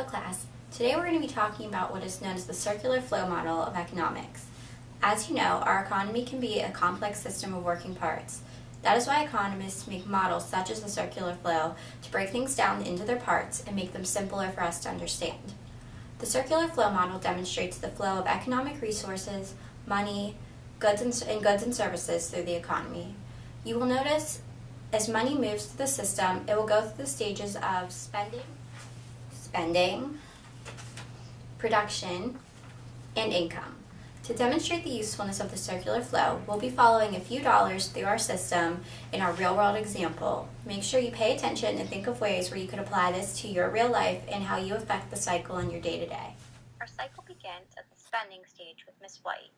Hello class. Today we're going to be talking about what is known as the circular flow model of economics. As you know, our economy can be a complex system of working parts. That is why economists make models such as the circular flow to break things down into their parts and make them simpler for us to understand. The circular flow model demonstrates the flow of economic resources, money, goods and services through the economy. You will notice as money moves through the system, it will go through the stages of spending, production, and income. To demonstrate the usefulness of the circular flow, we'll be following a few dollars through our system in our real-world example. Make sure you pay attention and think of ways where you could apply this to your real life and how you affect the cycle in your day-to-day. Our cycle begins at the spending stage with Miss White.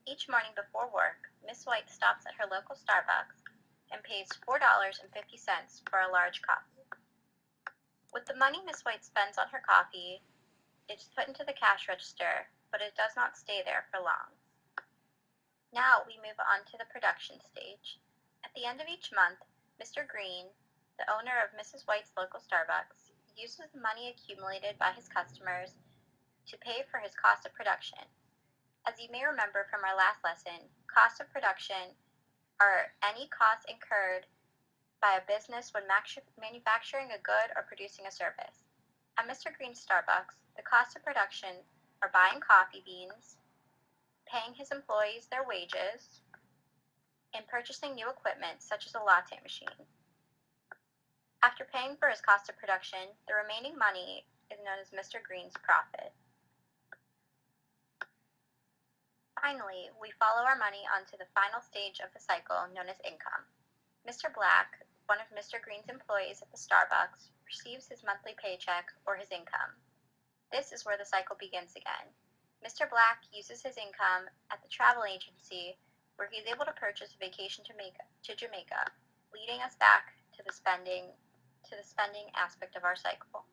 Each morning before work, Miss White stops at her local Starbucks and pays $4.50 for a large coffee. With the money Miss White spends on her coffee, it's put into the cash register, but it does not stay there for long. Now we move on to the production stage. At the end of each month, Mr. Green, the owner of Mrs. White's local Starbucks, uses the money accumulated by his customers to pay for his cost of production. As you may remember from our last lesson, cost of production are any costs incurred by a business when manufacturing a good or producing a service. At Mr. Green's Starbucks, the cost of production are buying coffee beans, paying his employees their wages, and purchasing new equipment such as a latte machine. After paying for his cost of production, the remaining money is known as Mr. Green's profit. Finally, we follow our money onto the final stage of the cycle known as income. Mr. Black, one of Mr. Green's employees at the Starbucks, receives his monthly paycheck or his income. This is where the cycle begins again. Mr. Black uses his income at the travel agency where he is able to purchase a vacation to Jamaica, leading us back to the spending aspect of our cycle.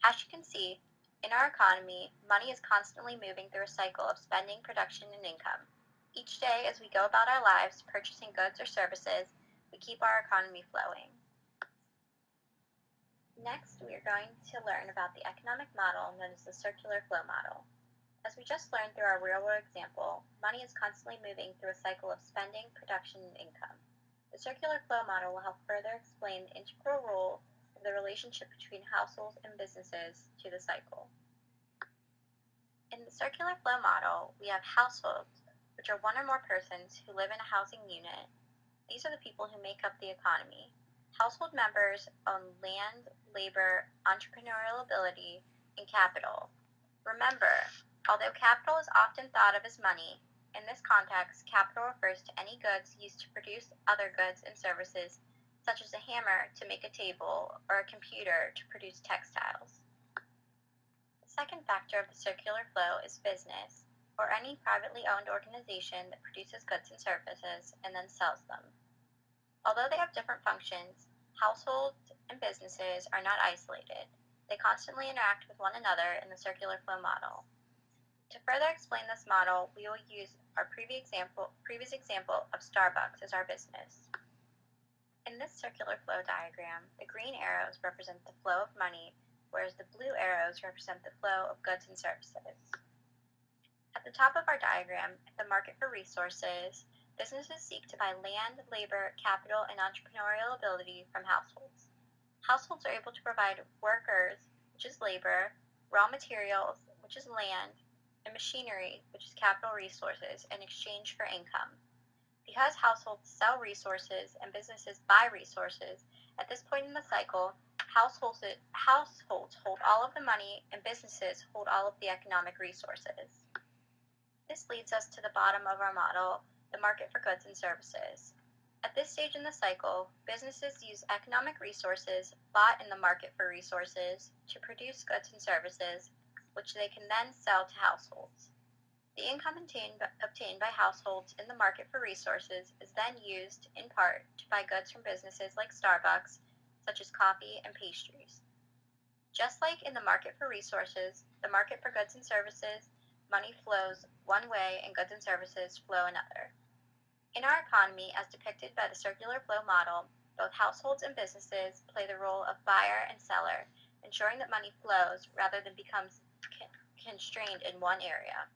As you can see, in our economy, money is constantly moving through a cycle of spending, production, and income. Each day, as we go about our lives purchasing goods or services, we keep our economy flowing. Next, we are going to learn about the economic model known as the circular flow model. As we just learned through our real-world example, money is constantly moving through a cycle of spending, production, and income. The circular flow model will help further explain the integral role of the relationship between households and businesses to the cycle. In the circular flow model, we have households, which are one or more persons who live in a housing unit. These are the people who make up the economy. Household members own land, labor, entrepreneurial ability, and capital. Remember, although capital is often thought of as money, in this context, capital refers to any goods used to produce other goods and services, such as a hammer to make a table or a computer to produce textiles. The second factor of the circular flow is business, or any privately owned organization that produces goods and services and then sells them. Although they have different functions, households and businesses are not isolated. They constantly interact with one another in the circular flow model. To further explain this model, we will use our previous example of Starbucks as our business. In this circular flow diagram, the green arrows represent the flow of money, whereas the blue arrows represent the flow of goods and services. At the top of our diagram, the market for resources, businesses seek to buy land, labor, capital, and entrepreneurial ability from households. Households are able to provide workers, which is labor, raw materials, which is land, and machinery, which is capital resources, in exchange for income. Because households sell resources and businesses buy resources, at this point in the cycle, households hold all of the money and businesses hold all of the economic resources. This leads us to the bottom of our model, the market for goods and services. At this stage in the cycle, businesses use economic resources bought in the market for resources to produce goods and services, which they can then sell to households. The income obtained by households in the market for resources is then used, in part, to buy goods from businesses like Starbucks, such as coffee and pastries. Just like in the market for resources, the market for goods and services, money flows one way and goods and services flow another. In our economy, as depicted by the circular flow model, both households and businesses play the role of buyer and seller, ensuring that money flows rather than becomes constrained in one area.